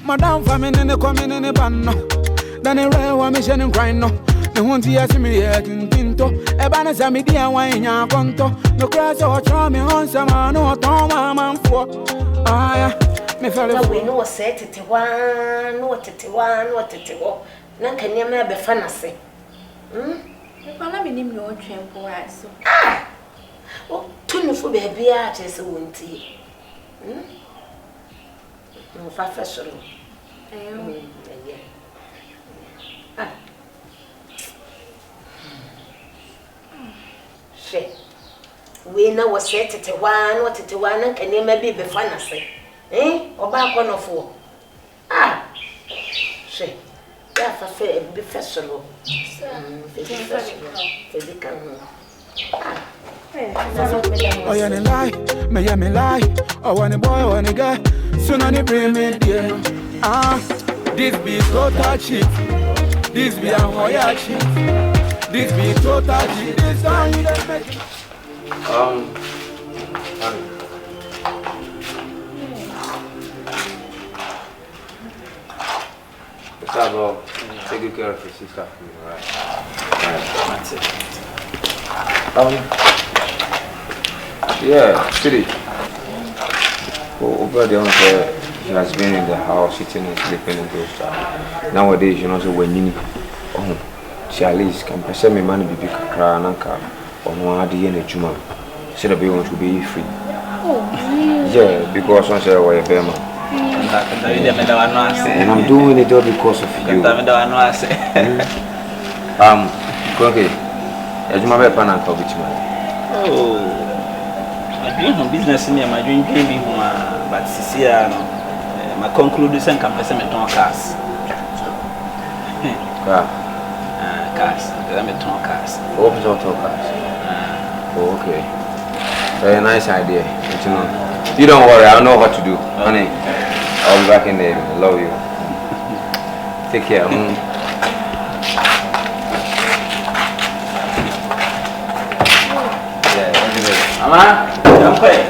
Madam famine in the coming in the banner. Then a rare one mission and grind no. The one to ask me yet in Tinto. A banner sami dia wine ya conto. No crash or charm me on some no Toma man for. Ah, yeah, me fellow. We know set it one, what it one, what it go. None can you be fancy. If I name your train for us. Ah! Oh, tune for baby artists won't he? No, professional. We know what set it one, what it one, and can you maybe be fancy? Or back on of four? Ah! She. That's a fair professional. Physical. Oh, yeah, me lie. Oh, when a boy, when a guy, soon on the bring me there. Ah, this be total cheat. This be a Hoya cheat. This be total cheat. This time you don't make it. Gustavo, take good care of your sister for me, alright? Alright, that's it. Yeah, City. Over there, she has been in the house, sitting and sleeping and those stuff. Nowadays, you know, so when you she at least can perceive me money be cry and anchor on one day in a juma. She the baby to be free. Yeah, because once I was a bear. And I'm doing it all because of you. Okay. As my weapon and coverage man. Oh, I dream of business in my dream dreaming, but Cecilia, my conclusion can present on cars. Cars, I'm a ton cars. Open auto cars. Okay. Very nice idea. But you know, you don't worry, I know what to do. Honey, I'll be back in there. I love you. Take care. Mama, I'm quick.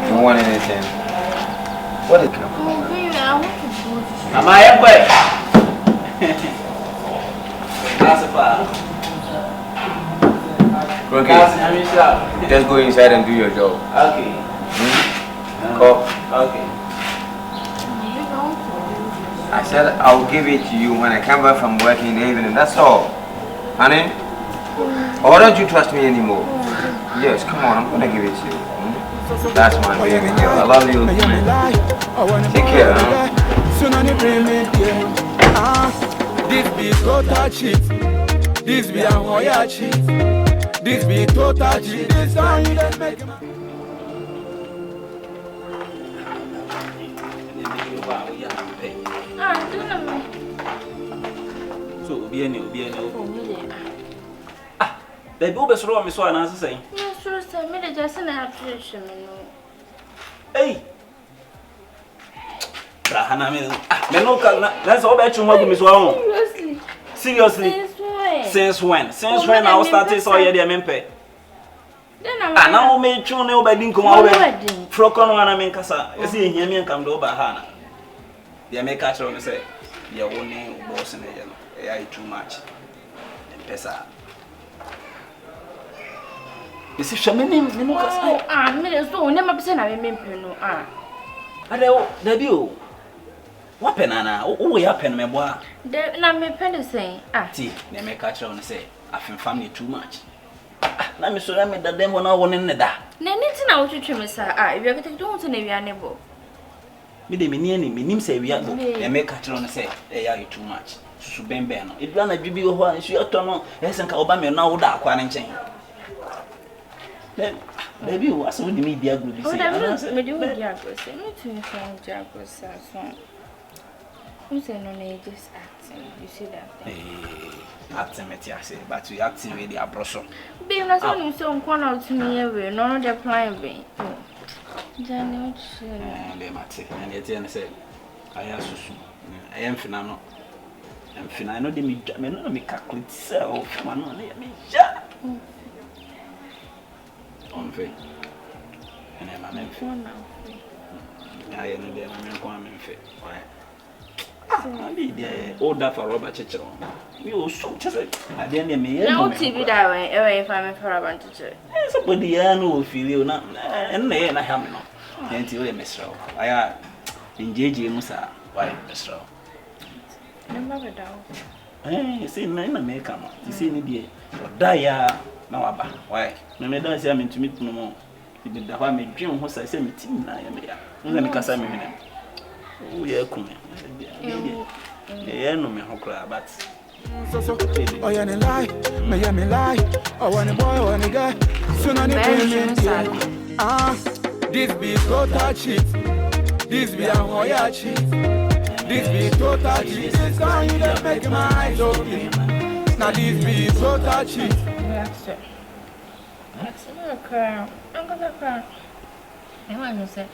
Don't want anything. What did come? Mama, I'm quick. That's a far. Okay. Just go inside and do your job. Okay. Call. Okay. I said I'll give it to you when I come back from work in the evening. That's all. Honey? Or don't you trust me anymore? Yes, come on, I'm gonna give it to you. That's my baby girl. I love you. Take care, This be total cheat. This be a Hoya cheat. This be total cheat. This time you don't make it. So, be any. The Bubba saw me so an answer saying, yes, sir, made a just an application. Hey, that's all that you want, Miss Wong. Seriously, since when? Since when I started so yeah, dear Mempe. Then I now made you know by didn't come out. Frocon one I mean, Cassa, you see, hear me and come to Bahana. The American on say, your own name, boss, and I too much. Pesa. You see, Shamanim, you know, I made as though never send a member. No, there be what penana? Oh, we happen, my boy. There, now my pen saying, tea, they may catch on and say, I think family too much. Let me show them that them when I want in the da. Nanny, now to trim, sir. We are going to do something if you are neighbor. Me, they mean, say we are, they may catch on and say, they are too much. Subembe, it ran a BB one, she ought to know, yes, and Obama now without quarantine. Baby, what's with me, dear good? Oh, that's me doing Jagos. Me too, Jagos. Who's an only just acting? You see that? Acting, I say, but we acting with the approach. Being not only so one out to me every, none of the plan. Johnny, they might say, and yet, I said, I am Susu. I am Finano. I'm feeling I know they me no me calculate self man no let me ja. On fait. And I'm a man. I am there I'm going to fait. Ouais. Ah, the older for Robert Chichero. You so just I didn't me. Now TV that way if I'm for Robert Chichero. Somebody I know feel you now and I have no. Until you miss row. I in JJ Musa why miss row. Never down. Eh, see nine American. You see me dear. Die now aba. Why? No me don't say I'm to meet no more. If the one me dream was I say me team na ya me ya. No me kasa me me. Oh yeah come. Yeah no me hokra but so oh yeah me lie oh when a boy when a girl soon on the payment ah this be total cheat this be a hoya cheat this be total cheat this time you just make my eyes open now this be total cheat That's not cry. I'm gonna cry. I want to say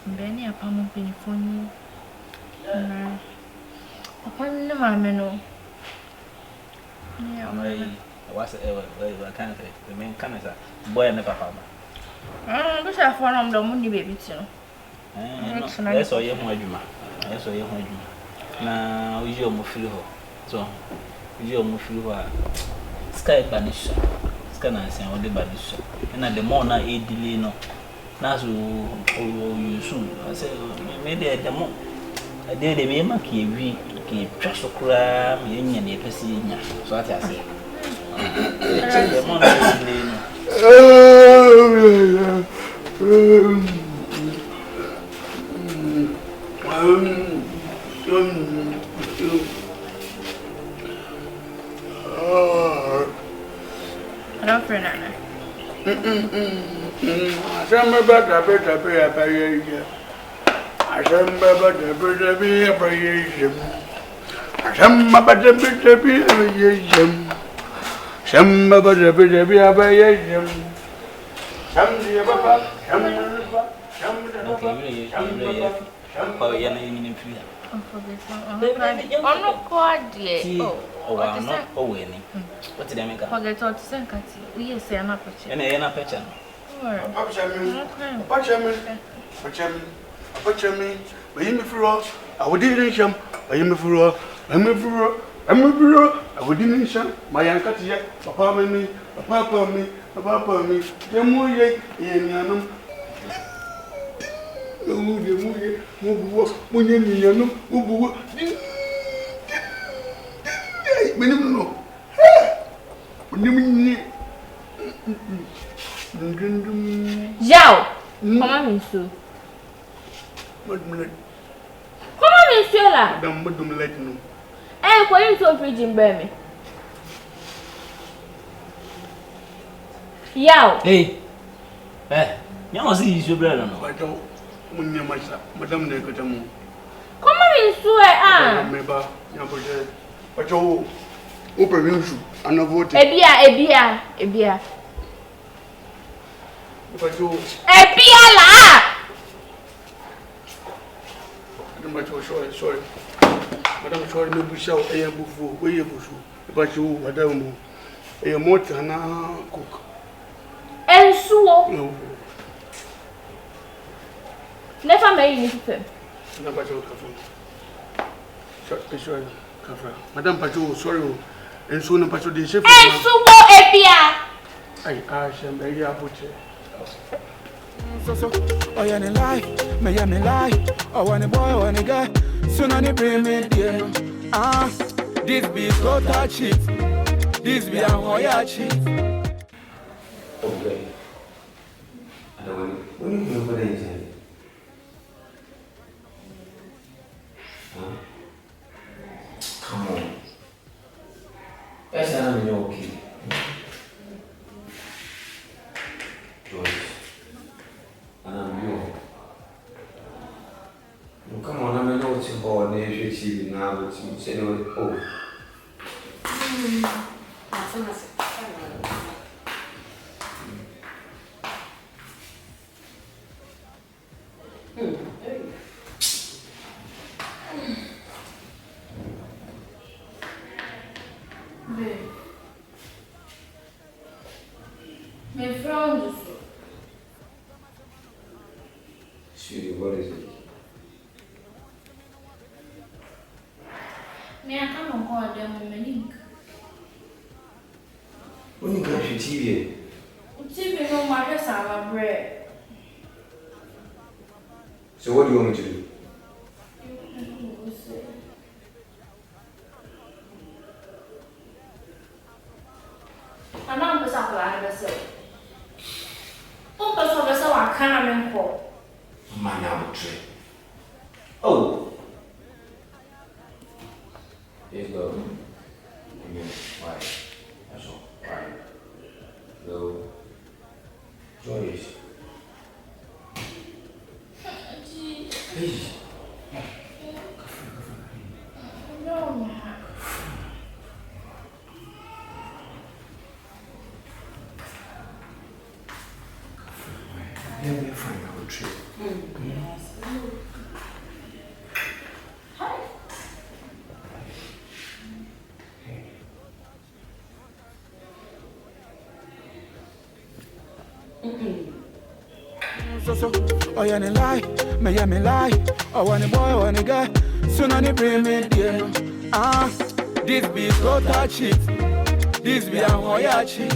Benny a palm of penny for you. Upon the mamma no. I was I can't say the main cancer boy and the papa. But I found the money baby too. That's all you want, that's all you want. Now, we are feel so we are feel sky banish. Scan say all the banish. And the more na a delay no. Now you soon. I say maybe at the more. I did the me make we trash okra me nya na pesi nya. So what I say. The more na delay no. I don't feel that. Some about the better I some about the better some about the better some about the better I'm not quite yet. Oh, I'm not winning. What did I make? Forget all to send Cathy. We say an aperture. And I am a picture. I would didn't jump. I am a furrow. I'm a furrow. I'm a furrow. I would didn't jump. My uncle yet. Papa me. Papa me. Papa me. The more yet. Yanum. Yao! Come on, Mister. Come on, Mister. Madam, let no. Eh, for you to preach in Burma. Yao! Hey! Eh, you want to see your brother? Madam, Necatamu. Come on, Mister. Remember, your but you open you and a vote. Ebia. But you, Ebia la! Sorry. Madam, sorry, no bush out a buffo, way a bush. But you, Madam, a mortar and cook. And so, No, never made me to never told Cafe. Sorry, Cafe. Madam Pacho, sorry, and soon a Pacho de Chef. And so, Ebia. I ask him, baby, I put it. Oh, yeah, me lie. Oh, when a boy, when a girl, soon on the payment. Ah, this be total cheat. This be a hoya cheat. Okay. When you remember that, come on. That's not okay. Joyce. Come on, I know what you're called. If you're now, but you say, oh. Babe. My friend. Sweetie, what is it? Me, I can't call them on my link. When you got your TV? TV no matter some bread. So what do you want me to do? I'm not going to say. I can't call. Man, I will trade. Oh! Yes, go. Why? That's all. Why? Go. Joyous. Hey. No, man. Yeah, we're fine. I will trade. Hi. So, oh yeah, lie, me lie. Oh, when boy, when girl, soon on the bring me there. This be total cheat. This be a hoya cheat.